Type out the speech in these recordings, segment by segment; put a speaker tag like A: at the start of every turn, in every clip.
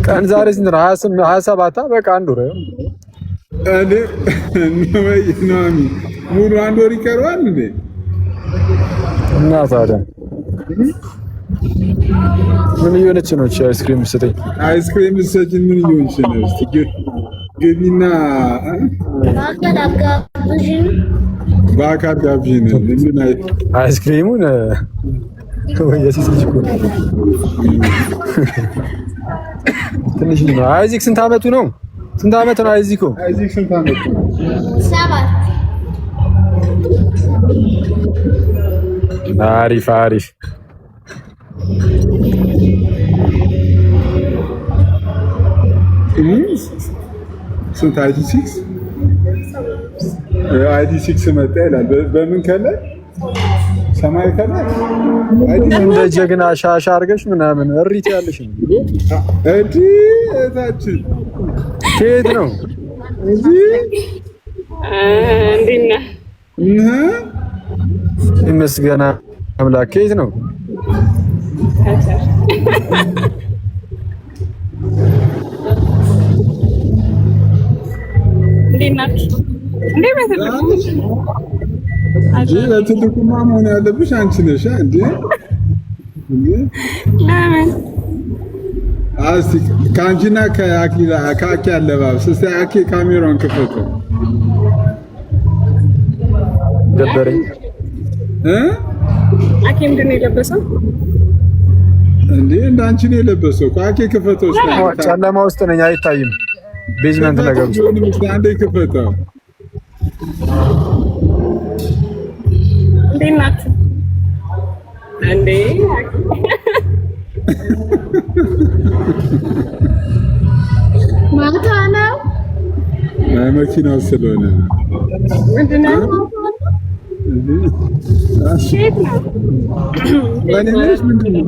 A: ቀን ዛሬ ስንት ነው? 27 በቃ አንድ ወር
B: አለ ነው ሙሉ አንድ ወር ይቀረዋል እንዴ?
A: እና ታዲያ ምን እየሆነች ነው? አይስክሪም ስትይ
B: አይስክሪም ስትይ ምን እየሆነች ነው? እስቲ ግቢና በአካል ጋብዥን። ምን
A: አይስክሪሙን ወይስ ልጅ እኮ ትንሽ ነው። አይዚክ ስንት አመቱ ነው? ስንት አመት ነው አይዚክ?
B: አይዚክ ስንት አመቱ?
C: 7
A: አሪፍ አሪፍ።
B: ስንት አይዲ 6 መጣ ይላል። በምን ከለር? ሰማይ ከለር
A: እንደ ጀግና ሻሻ አድርገሽ ምናምን እሪት ያለሽ እንዴ?
B: እታችን
A: ከየት ነው?
C: እንዴና
A: ይመስገና አምላክ። ከየት ነው?
B: ለትልቁማ መሆን ያለብሽ አንቺ ነሽ እንዴ? እስቲ ከአንቺና ከአኪ አለባበስ እስቲ አኪ ካሜራውን ክፈተው።
A: ደበረኝ
C: አኪ ምንድን ነው የለበሰው
B: እንዴ? እንዳንቺ ነው የለበሰው። አኪ ክፈተው።
A: ጨለማ ውስጥ ነኝ አይታይም። ቤዝመንት ነገር
B: ውስጥ አንዴ ክፈተው።
C: እንዴት ናችሁ እንዴ? ማታ ነው
B: መኪናው ስለሆነ
C: ምንድን ነው? ሼት ነው
B: ወንድምሽ ምንድን ነው?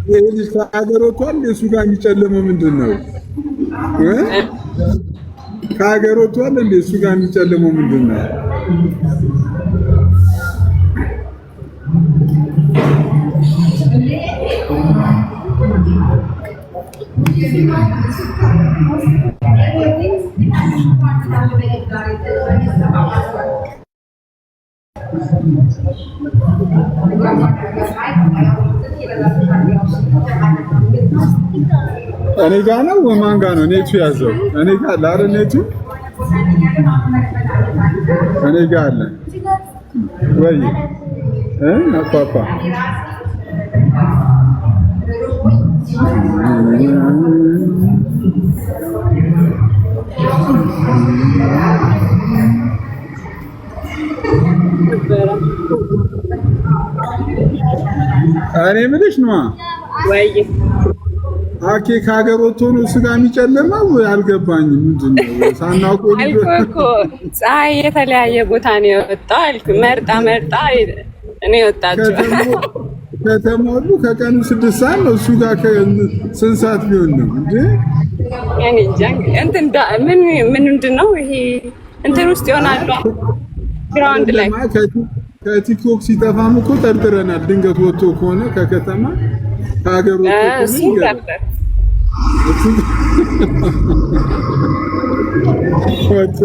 B: ይሄ ልጅ ከሀገር ወጥቷል። እሱ ጋር የሚጨለመው ምንድን ነው? ከሀገር ወጥቷል እንዴ? እሱ ጋር የሚጨለመው ምንድን ነው? እኔ ጋር ነው ወማን ጋር ነው? ኔቱ ያዘው እኔ ጋር ላረ ኔቱ እኔ ጋር አለ ወይ አፓፓ እኔ የምልሽ ነው
C: ወይ
B: አኬ ከሀገር ወጥቶ ነው እሱ ጋር የሚጨለመው? አልገባኝም። ምንድን ነው ሳናውቀው
C: እኮ ፀሐይ የተለያየ ቦታ ነው የወጣው አልኩ። መርጣ እኔ ወጣችሁ
B: ከተሞሉ ከቀኑ 6 ሰዓት ነው እሱ ጋር ስንት ሰዓት ቢሆን ነው እንዴ?
C: ያኔ ጃንግ እንትን ምንድን ነው ይሄ እንትን ውስጥ ይሆናል ግራውንድ ላይ
B: ከቲክቶክ ሲጠፋም እኮ ጠርጥረናል። ድንገት ወጥቶ ከሆነ ከከተማ ከሀገር ወጥቶ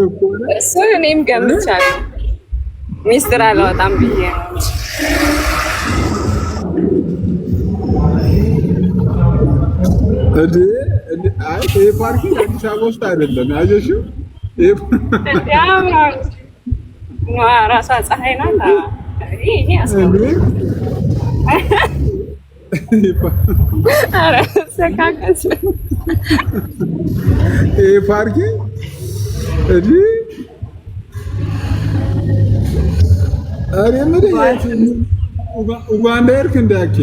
C: እሱ እኔም ገምቻለሁ። ሚስጥር አላወጣም ብዬ ነው።
B: አይ ይሄ ፓርኪንግ አዲስ አበባ ውስጥ አይደለም። አየሽው?
C: ራሷ ፀሐይ ናት።
B: ይሄ ፓርኪንግ ኡጋንዳ ሄድክ እንዳያኬ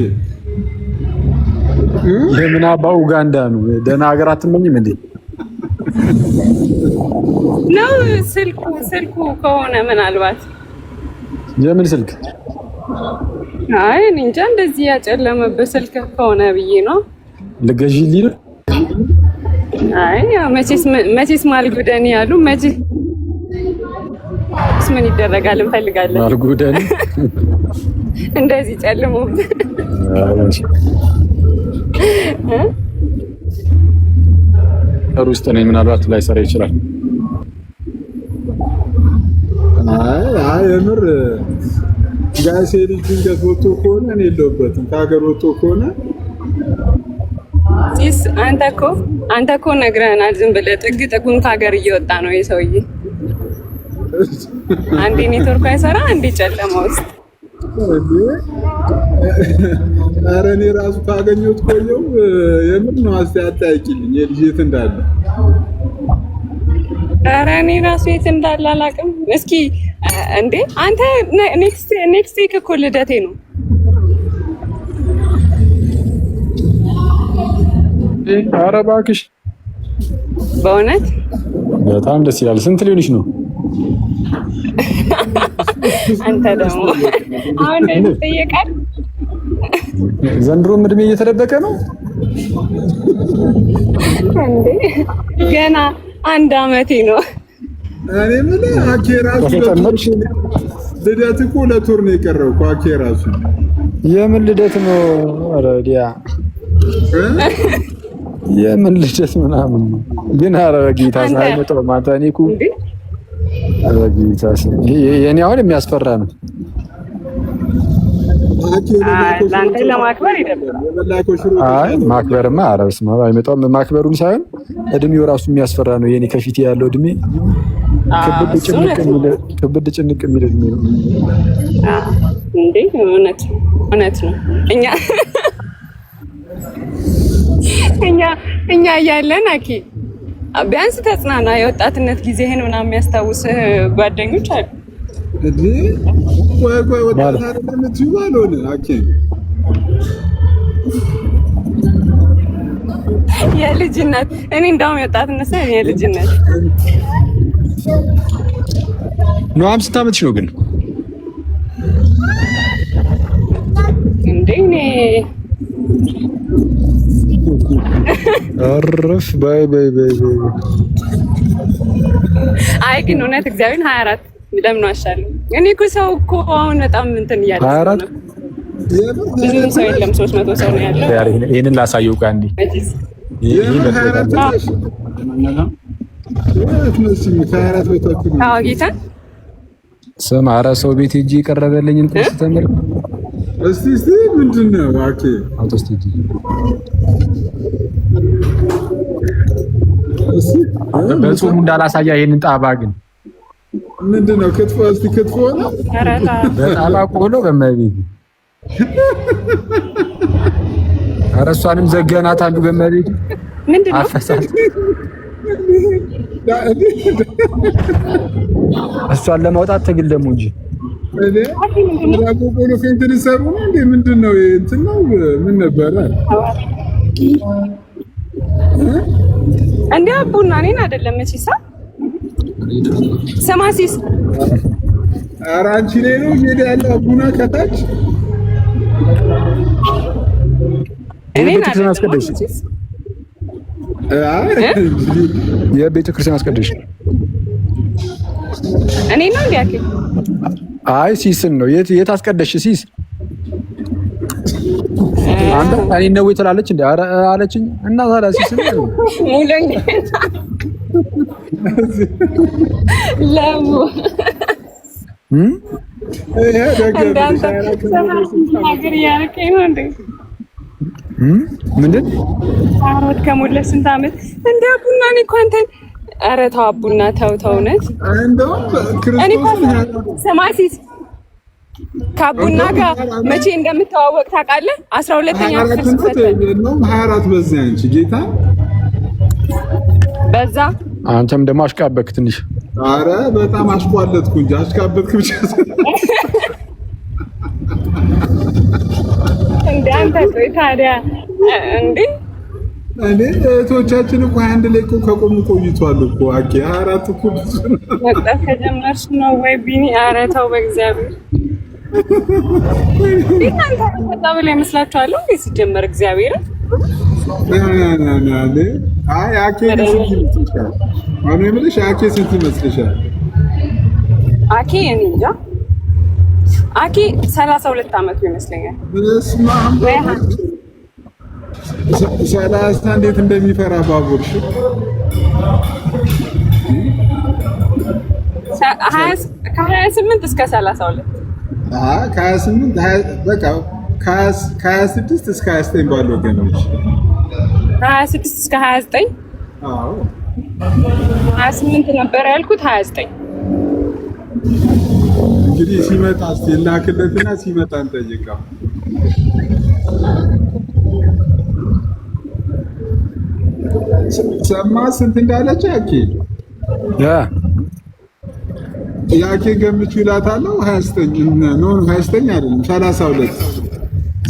A: የምን አባ ኡጋንዳ ነው? ደህና ሀገር አትመኝም እንዴ?
C: ነው ስልኩ ከሆነ ምናልባት
A: የምን ስልክ?
C: አይ እኔ እንጃ እንደዚህ ያጨለመበት ስልክ ከሆነ ብዬ ነው።
A: ልገዢልኝ ነው?
C: አይ ያው መቼስ ማልጉደኒ ያሉ መቼስ ምን ይደረጋል? እንፈልጋለን
A: ማልጉደኒ እንደዚህ
C: ጨልሞ
A: ውስጥ ነኝ። ምናልባት ላይሰራ ይችላል።
B: አይ የምር ጋሴ ልጅ ድንገት ወጥቶ ከሆነ እኔ የለሁበትም። ከሀገር ወጥቶ ከሆነ
C: ሲስ አንተ እኮ ነግረህናል። ዝም ብለህ ጥግ ጥጉን ከሀገር እየወጣ ነው የሰውዬ። አንዴ ኔትወርክ አይሰራ፣ አንዴ ጨለማ ውስጥ።
B: ኧረ እኔ ራሱ ካገኘሁት ቆየሁ። የምር ነው አስተያየትልኝ የልጅ የት እንዳለ።
C: ኧረ እኔ ራሱ የት እንዳለ አላውቅም። እስኪ እንዴ አንተ ኔክስት ዊክ እኮ ልደቴ ነው።
A: ኧረ እባክሽ
C: በእውነት
A: በጣም ደስ ይላል። ስንት ሊሆንሽ ነው?
C: አንተ ደግሞ አሁን ትጠየቃለህ።
A: ዘንድሮም እድሜ እየተደበቀ ነው
C: እንዴ? ገና 1 አመቴ ነው።
B: እኔ ምን አኬ ራሱ ልደት እኮ 2 ወር ነው የቀረው እኮ አኬ ራሱ።
A: የምን ልደት ነው? ኧረ ዲያ የምን ልደት ምናምን ግን ኧረ ጌታ ሳይመጣው ማታ እኔ እኮ ኧረ ጌታ የኔ አሁን የሚያስፈራ ነው።
C: ለአንተ ለማክበር ይደብራል።
A: አይ ማክበርማ ኧረ በስመ አብ አይመጣም። ማክበሩን ሳይሆን እድሜው ራሱ የሚያስፈራ ነው። የኔ ከፊቴ ያለው እድሜ ክብድ ጭንቅ የሚል እድሜ ነው
C: እንዴ። እውነት ነው። እኛ እያለን አኪ ቢያንስ ተጽናና። የወጣትነት ጊዜህን ምናምን የሚያስታውስህ ጓደኞች አሉ
B: እንዴ? ቆይ ወጣት አይደለም ትባሎነ አኪ
C: የልጅነት እኔ እንደውም የወጣትነት ሳይሆን የልጅነት
A: ነው። 50 ዓመትሽ ነው ግን
C: እንዴ? እኔ
A: አረፍ ባይ
C: አይ ግን እውነት እግዚአብሔር 24 ለምን ዋሻለሁ? እኔ እኮ ሰው እኮ አሁን በጣም እንትን እያለ
A: 24
C: ብዙም ሰው የለም፣ 300 ሰው ነው ያለው።
A: ይሄንን ላሳየው ጋንዲ
C: ጌታ
A: ስም ኧረ ሰው ቤት ሂጂ የቀረበልኝ እንትን ስተምር
B: እስቲ ምንድን ነው አኬ
A: አውቶስቲ በጾሙ እንዳላሳያ ይሄንን ጣባ ግን
B: ምንድን ነው? ክትፎ እስቲ ክትፎ ነው
A: በጣባ ቆሎ በመቤት ኧረ እሷንም ዘገናት አንዱ በመቤት
C: ምንድን ነው
A: አፈሳት እሷን ለማውጣት ትግል ደግሞ እንጂ
B: ቆሎ ፌንትን ሰሩ ነው እንዴ? ምንድን ነው እንትን ነው ምን ነበረ
C: እንዴ? አቡና እኔን አይደለም መቼሳ ሰማሲስ
B: ኧረ አንቺ ላይ ነው እየሄደ ያለው አቡና ከታች
C: እኔን አይደለም አስቀደሽ
A: የቤተ ክርስቲያን አስቀደሽ
C: እኔ ነው እንዴ? አኬ
A: አይ ሲስን ነው የት አስቀደሽ? ሲስ አንተ እኔ ነው ትላለች እንዴ? ኧረ አለችኝ እና ታዲያ ሲስን ነው
C: ሙለኝ ለሙ
A: ምንድን
C: አራት ከሞላ ስንት ዓመት እንደ አቡና እኔ እኮ አንተን ኧረ ተው አቡና ተው እውነት እኔ እኮ ሰማሲስ ከአቡና ጋር መቼ እንደምተዋወቅ ታውቃለህ? 12ኛ ክፍል ስትፈተን
B: 24 በዛ አንቺ ጌታ
C: በዛ
A: አንተም ደግሞ አሽቃበክ ትንሽ።
B: ኧረ በጣም አሽቋለጥኩ እንጂ አሽቃበጥክ ብቻ
C: እንደ አንተ ቆይ ታዲያ እንዴ
B: እኔ እህቶቻችን እኮ አንድ ላይ እኮ ከቆሙ ቆይቷል እኮ አኬ 24 እኮ ብዙ ነው።
C: ወጣት ከጀመርሽ ነው ወይ ቢኒ? ኧረ ተው በእግዚአብሔር እናንተ በጣም ላይ መስላችኋል እንዴ? ሲጀመር እግዚአብሔር
B: አይ አኬ ስንት ይመስልሻል? ማነው የምልሽ አኬ ስንት ይመስልሻል?
C: አኬ እኔ እንጃ አኬ 32 ዓመቱ ይመስለኛል።
B: በስመ አብ ሰላሳ እንዴት እንደሚፈራ ባቡር
C: ከ28 እስከ 32
B: ከ28 በቃ ከ26 እስከ 29 ባለው ገኖች
C: 26 እስከ 29
B: አዎ
C: 28 ነበር ያልኩት 29
B: እንግዲህ ሲመጣ ላክለትና ሲመጣ እንጠይቀው። ሰማ ስንት እንዳለች ያኬ ገምቹ ይላታለሁ። 29 ነው 29 አይደለም 32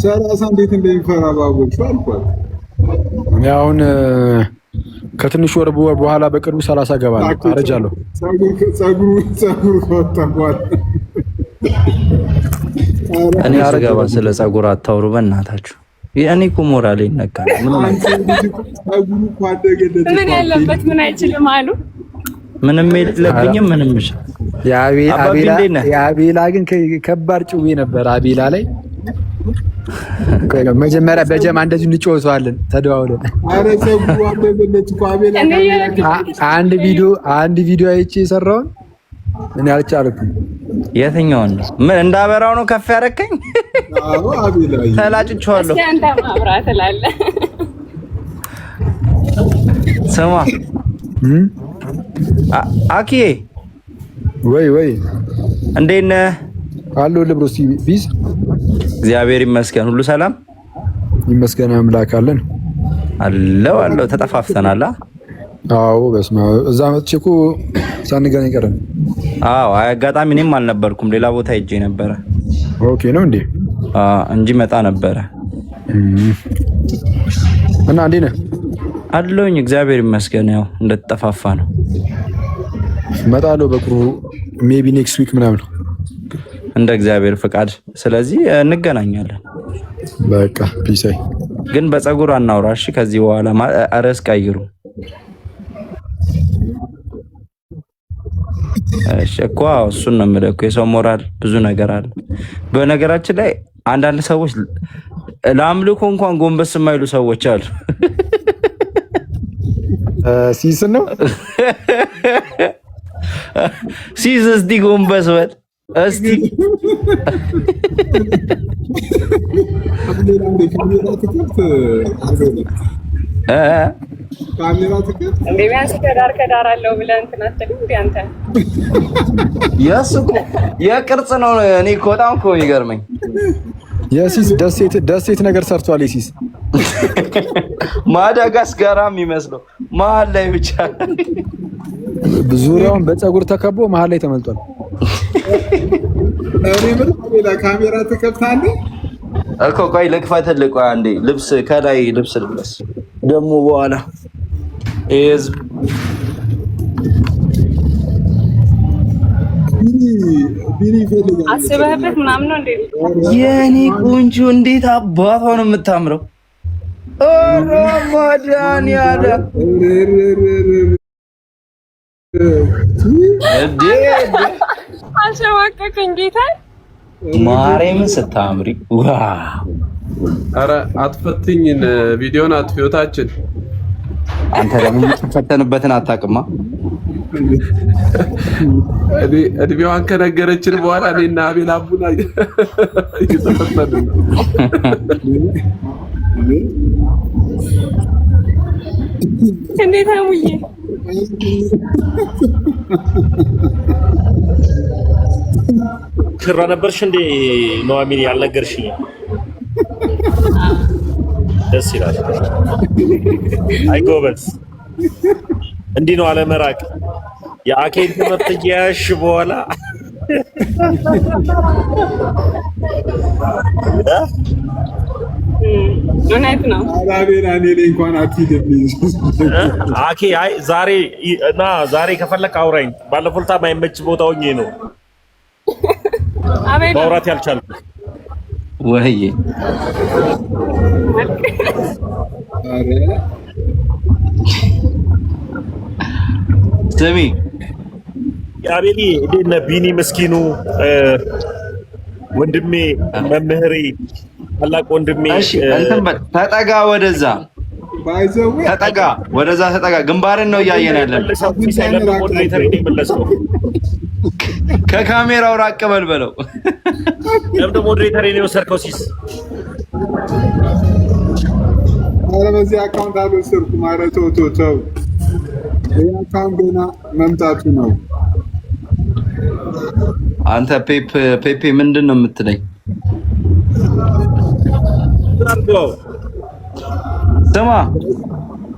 B: 30 እንዴት እንደሚፈራ ባቦቹ አልኳት።
A: እኔ አሁን ከትንሽ ወር በኋላ በቅርቡ 30 ገባለሁ። አረጃለሁ። ጸጉሩ ከወጣ
D: እኔ ስገባ ስለ ጸጉር አታውሩ በእናታችሁ። እኔ እኮ ሞራሌ ይነካል።
C: ምን ያለበት ምን አይችልም አሉ።
D: ምንም የለብኝም ምንም እሺ።
A: የአቤላ ግን ከባድ ጭዌ ነበር። አቤላ ላይ መጀመሪያ በጀማ እንደዚህ እንጫወተዋለን ተደዋውለን።
B: አረ ጸጉሩ አደገለት እኮ አቤላ።
A: አንድ ቪዲዮ አይቼ የሰራውን እኔ አልቻልኩም።
D: የትኛውን ነው? ምን እንዳበራው ነው ከፍ ያደረከኝ?
B: አዎ አቤላ
D: ተላጭቼዋለሁ።
C: እስኪ አንተ ማብራት አለ።
D: ስማ አኪዬ
A: ወይ
D: እንዴት ነህ?
A: አሎ ልብሮስ ቢዝ
D: እግዚአብሔር ይመስገን ሁሉ ሰላም
A: ይመስገን። አምላክ አለን
D: አለው። ተጠፋፍተናል።
A: አዎ በስማ እዛ መጥቼ እኮ ሳንገናኝ ቀረን።
D: አዎ አጋጣሚ እኔም አልነበርኩም ሌላ ቦታ ሄጄ ነበረ።
A: ኦኬ ነው እንዴ?
D: እንጂ መጣ ነበረ።
A: እና እንዴት ነህ?
D: አለሁኝ እግዚአብሔር ይመስገን። ያው እንደተጠፋፋ ነው።
A: እመጣለሁ በቅርቡ ሜቢ ኔክስት ዊክ ምናምን
D: እንደ እግዚአብሔር ፍቃድ። ስለዚህ እንገናኛለን።
A: በቃ ፒስ።
D: ግን በፀጉር አናውራ እሺ? ከዚህ በኋላ ርዕስ ቀይሩ እሺ? እኮ እሱን ነው የምልህ እኮ የሰው ሞራል ብዙ ነገር አለ። በነገራችን ላይ አንዳንድ ሰዎች ለአምልኮ እንኳን ጎንበስ የማይሉ ሰዎች አሉ።
A: ሲስ ነው
D: ሲስ እስቲ ጎንበስ በል እስቲ።
C: ከዳር አለው ብለህ እንትን አትልም እንዴ አንተ?
D: የእሱ እኮ የቅርጽ ነው። እኔ እኮ በጣም እኮ የሚገርመኝ
A: የሲስ ደሴት ነገር ሰርቷል። የሲስ
D: ማዳጋስካር የሚመስለው መሀል ላይ ብቻ
A: ዙሪያውን በፀጉር ተከቦ መሀል ላይ ተመልጧል።
B: እኔ ምን ሌላ ካሜራ ተከፍታለህ
D: እኮ? ቆይ ልክፈትልህ። ቆይ አንዴ ልብስ ከላይ ልብስ ልብስ ደግሞ በኋላ ህዝብ
C: አስበህበት ምናምን ነው እንዴ?
D: የኔ ቆንጆ እንዴት አባቷ ነው የምታምረው! ረመዳን ያለ
C: አሸማቀቀኝ ጌታ
D: ማርያምን ስታምሪ ዋው!
E: አረ አትፈትኝን፣ ቪዲዮን አትፊዮታችን።
D: አንተ ደግሞ የምትፈተንበትን አታውቅማ።
E: እድሜዋን ከነገረችን በኋላ እኔና አቤል አቡና እየተፈተንን ነው።
C: እንዴት አሙዬ
F: ሽራ ነበርሽ እንዴ ኑሐሚን? ያልነገርሽኝ ደስ ይላል። አይ ጎበዝ፣ እንዲህ ነው አለመራቅ። የአኬን ትምህርት እያያሽ በኋላ
C: እውነት ነው።
B: አላቤና እኔ ላይ እንኳን አትሂድብኝ
F: አኬ። አይ ዛሬ እና ዛሬ ከፈለክ አውራኝ። ባለፈው ዕለት የማይመች ቦታ ሆኜ ነው ማውራት ያልቻልኩት።
D: ወይዬ ስሚ
F: አቤሊ፣ እንዴት ነህ? ቢኒ ምስኪኑ ወንድሜ መምህሬ ታላቅ ወንድሜ
D: እሺ እንትን በል ተጠጋ፣ ወደዛ ተጠጋ፣ ወደዛ ተጠጋ። ግንባርን ነው እያየን ያለን። ከካሜራው ራቅ በል በለው።
F: ለምን ሞዴሬተር ነው የወሰድከው? ሲስ
B: ኧረ በዚህ አካውንት አልወሰድኩም። ኧረ ተው። ይሄ አካውንት ገና መምጣቱ ነው።
D: አንተ ፔፔ ምንድን ነው የምትለኝ? ስማ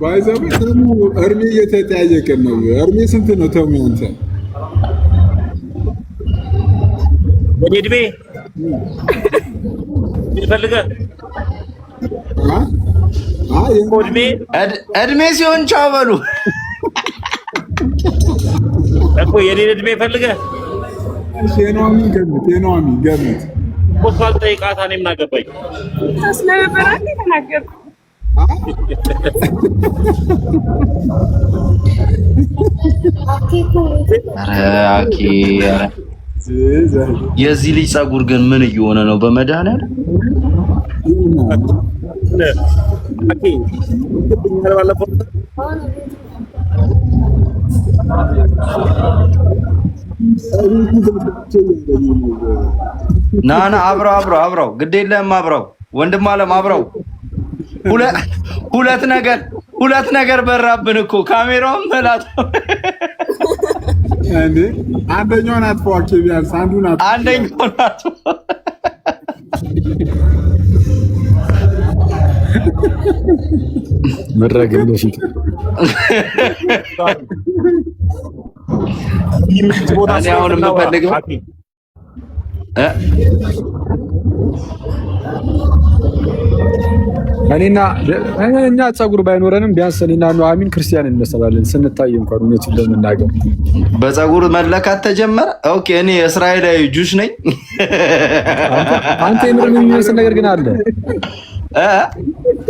B: ባይዘው ተሙ እርሜ እየተጠያየቅን ነው። እርሜ ስንት ነው ተሙ አንተ?
F: እድሜ ይፈልጋል
D: እድሜ ሲሆን ቻው በሉ
F: እኮ የኔን እድሜ ፈልገህ
B: ቴኖሚ ገምት
F: ቦፋል ጠይቃታ። እኔ ምን አገባኝ?
C: ስለነበራን ተናገርኩ።
D: አኪ የዚህ ልጅ ጸጉር ግን ምን እየሆነ ነው? በመድኃኒዓለም ናና አብረው ግድ የለም አብረው ወንድም አለም አብረው ሁለት ነገር በራብን እኮ ካሜራውን መላጥ
B: እንዴ አንደኛውን አጥፋው። ቢያንስ አንደኛውን አጥፋው።
A: መድረግ እንደፊት
D: እኔ አሁን የምፈልገው
A: እኛ ጸጉር ባይኖረንም ቢያንስ እኔና ኑሐሚን ክርስቲያን እንመስላለን ስንታይ እንኳን እውነቱን ለመናገር
D: በጸጉር መለካት ተጀመረ። ኦኬ እኔ እስራኤላዊ ጁሽ ነኝ።
A: አንተ የምር የሚመስል ነገር ግን አለ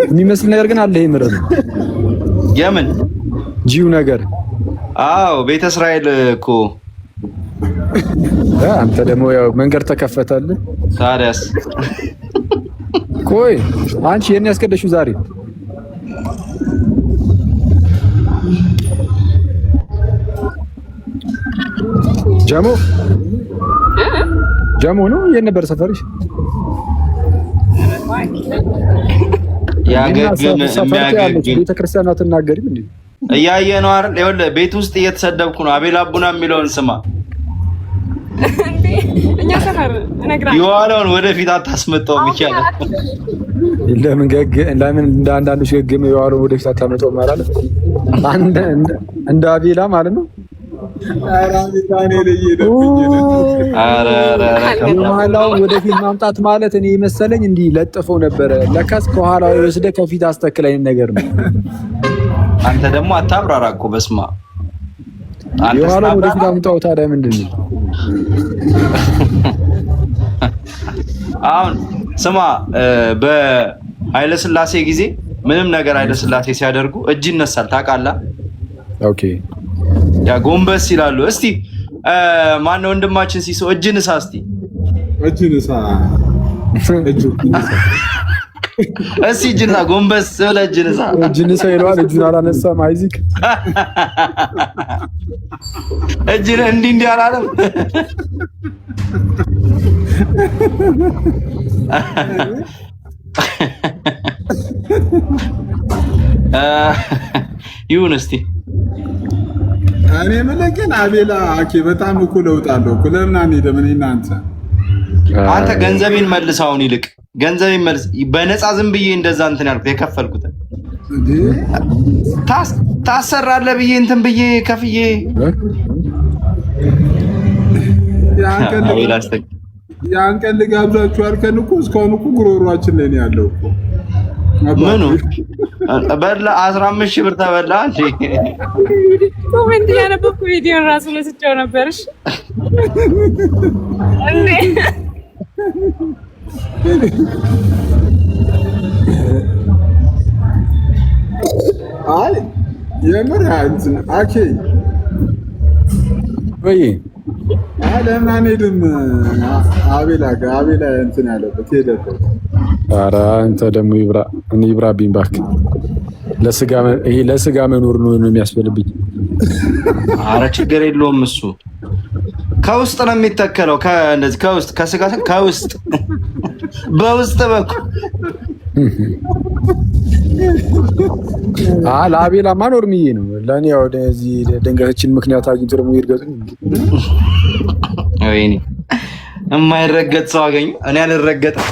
A: የሚመስል ነገር ግን አለ። የምር
D: የምን
A: ጂው ነገር?
D: አዎ ቤተ እስራኤል እኮ።
A: አንተ ደግሞ ያው መንገድ ተከፈተልህ።
D: ታዲያስ
A: ቆይ አንቺ የኔ ያስቀደሽው ዛሬ ጀሞ ነው የነበር ሰፈርሽ? ቤተክርስቲያን አትናገሪም እንዴ?
D: እያየህ ነው አይደል? ይኸውልህ ቤት ውስጥ እየተሰደብኩ ነው። አቤል አቡና የሚለውን ስማ።
C: እኛ ሰፈር እነግራለሁ።
D: የዋለውን ወደፊት አታስመጣውም ይቻላል።
A: ለምን እንደ አንዳንዶች ገገመ የዋለውን ወደፊት አታመጣውም ማለት እንደ አቤላ ማለት ነው። ከኋላው ወደፊት ማምጣት ማለት እኔ መሰለኝ እንዲህ ለጥፈው ነበረ። ለካስ ከኋላው ወስደህ ከፊት አስተክል አይነት ነገር ነው።
D: አንተ ደግሞ አታብራራ እኮ በስማ
A: የኋላው ወደፊት አምጣው። ታዲያ ምንድን ነው?
D: አሁን ስማ በኃይለ ሥላሴ ጊዜ ምንም ነገር ኃይለ ሥላሴ ሲያደርጉ እጅ ይነሳል ታውቃለህ?
A: ኦኬ
D: ያ ጎንበስ ይላሉ። እስቲ ማን ወንድማችን ሲሶ እጅ ንሳ እስቲ
B: እጅ ንሳ
D: እስቲ እጅና ጎንበስ ብለህ እጅ ንሳ
A: ይለዋል። እጁን አላነሳም አይዚክ
D: እጅን እንዲህ አላለም። ይሁን እስቲ
B: እኔ የምልህ ግን አቤላ አኬ በጣም እኮ ለውጥ አለው እኮ። ለምን አንሄድም? እኔ እና
D: አንተ ገንዘቤን መልስ። አሁን ይልቅ ገንዘቤን መልስ። በነፃ ዝም ብዬ እንደዛ እንትን ያልኩት የከፈልኩት ታሰራለህ ብዬ እንትን ብዬ ከፍዬ
B: ያን ቀን ልጋብዛችሁ አልከን እኮ እስካሁን እኮ ጉሮሯችን ላይ ነው ያለው እኮ።
D: ምኑ በላ 15,000 ብር ተበላ እንዴ?
C: ኮሜንት ያነበብኩ ቪዲዮን ራሱ ለስጨው ነበርሽ እንዴ?
B: አይ የምር እንትን አኬ
A: ወይ
B: ለምን አንሄድም? አቤላ እንትን ያለበት ሄደበት
A: ኧረ አንተ ደግሞ ይብራብኝ እባክህ። ለስጋ መኖር ነው የሚያስፈልብኝ።
D: ኧረ ችግር የለውም እሱ ከውስጥ ነው የሚተከለው። ከእንደዚህ ከስጋ ከውስጥ በውስጥ በኩል
A: ለአቤላማ ኖርምዬ ነው። ለእኔ ወደዚህ ድንገታችን ምክንያት አግኝቶ ደግሞ ይርገጡኝ።
D: ወይኔ የማይረገጥ ሰው አገኙ። እኔ አልረገጥም።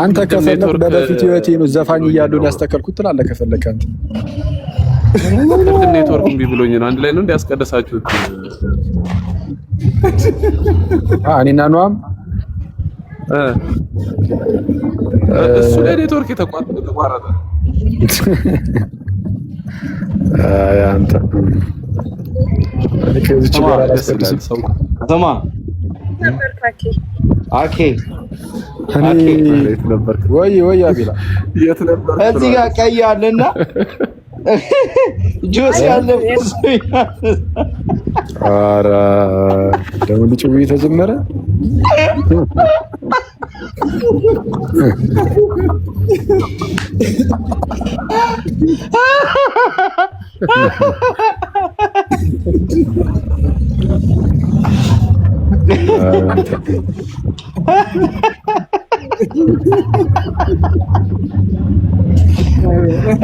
A: አንተ ከፈለክ በፊት ህይወቴ ነው ዘፋኝ እያለሁ ያስተከልኩት ትላለህ። ከፈለክ አንተ
E: ኔትወርክ እምቢ ብሎኝ ነው። አንድ ላይ ነው እንዲያስቀደሳችሁት
A: እኔና ኗም
E: እሱ ላይ ኔትወርክ ተቋረጠ።
A: አንተ ከዚች ጋር አላስቀድስም።
D: ስማ አኬ
A: ወይ አቤላ
E: የት ነበር?
D: እዚህ ጋር ቀይ አለና ጆስ ያለ
A: ኧረ ደግሞ ልጭው ተጀመረ።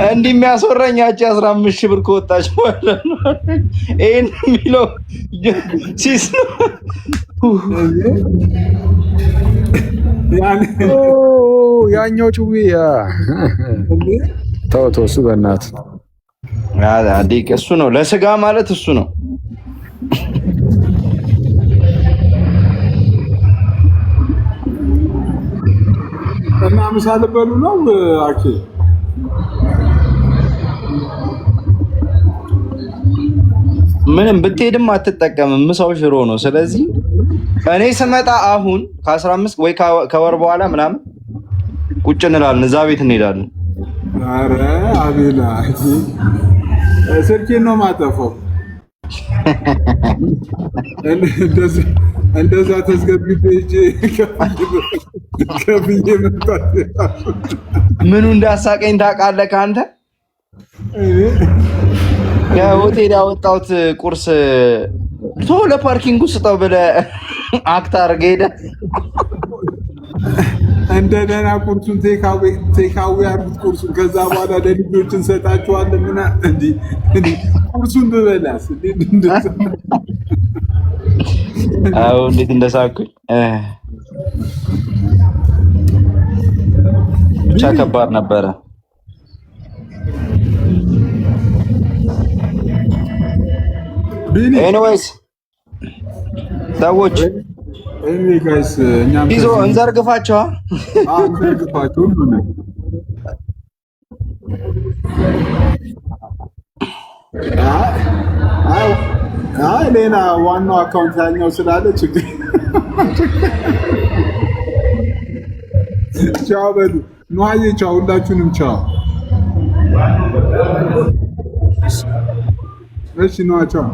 D: እንዲህ የሚያስወራኝ ያቺ 15,000 ብር ከወጣች ማለት ነው። ይሄን የሚለው ሲስ
A: ያኛው ጭዌ ተው እሱ በእናትህ
D: አዲቅ እሱ ነው። ለስጋ ማለት እሱ ነው።
B: እና ምሳ ልበሉ ነው አኬ?
D: ምንም ብትሄድም አትጠቀምም። ምሳው ሽሮ ነው። ስለዚህ እኔ ስመጣ አሁን ከ15 ወይ ከወር በኋላ ምናምን ቁጭ እንላለን፣ እዛ ቤት እንሄዳለን።
B: ኧረ አቤላ ስልኬን ነው የማጠፋው። እንደዛ ተስገብቼ ሂጅ ከፍዬ መጣሁ።
D: ምኑ እንዳሳቀኝ ታውቃለህ? ከአንተ ከሆቴል ያወጣሁት ቁርስ ቶሎ ለፓርኪንጉ ስጠው ብለህ አክት አድርገህ ሄደህ
B: እንደ ደህና ቁርሱን ቴካዌ አድርጉት ቁርሱን። ከዛ በኋላ ለልጆች እንሰጣቸዋለን። ምና እንዲህ ቁርሱን ብበላስ
D: አዎ እንዴት እንደሳኩኝ ብቻ ከባድ ነበረ። ኤኒዌይስ ሰዎች
B: ጋይስ እኛም
D: ይዞ እንዘርግፋቸው
B: እንዘርግፋቸው ሁሉ ሌላ ዋናው አካውንት ያኛው ስላለ ችግር ቻው በሉ ነዋዬ ቻው፣ ሁላችሁንም ቻው። እሺ ነዋ ቻው።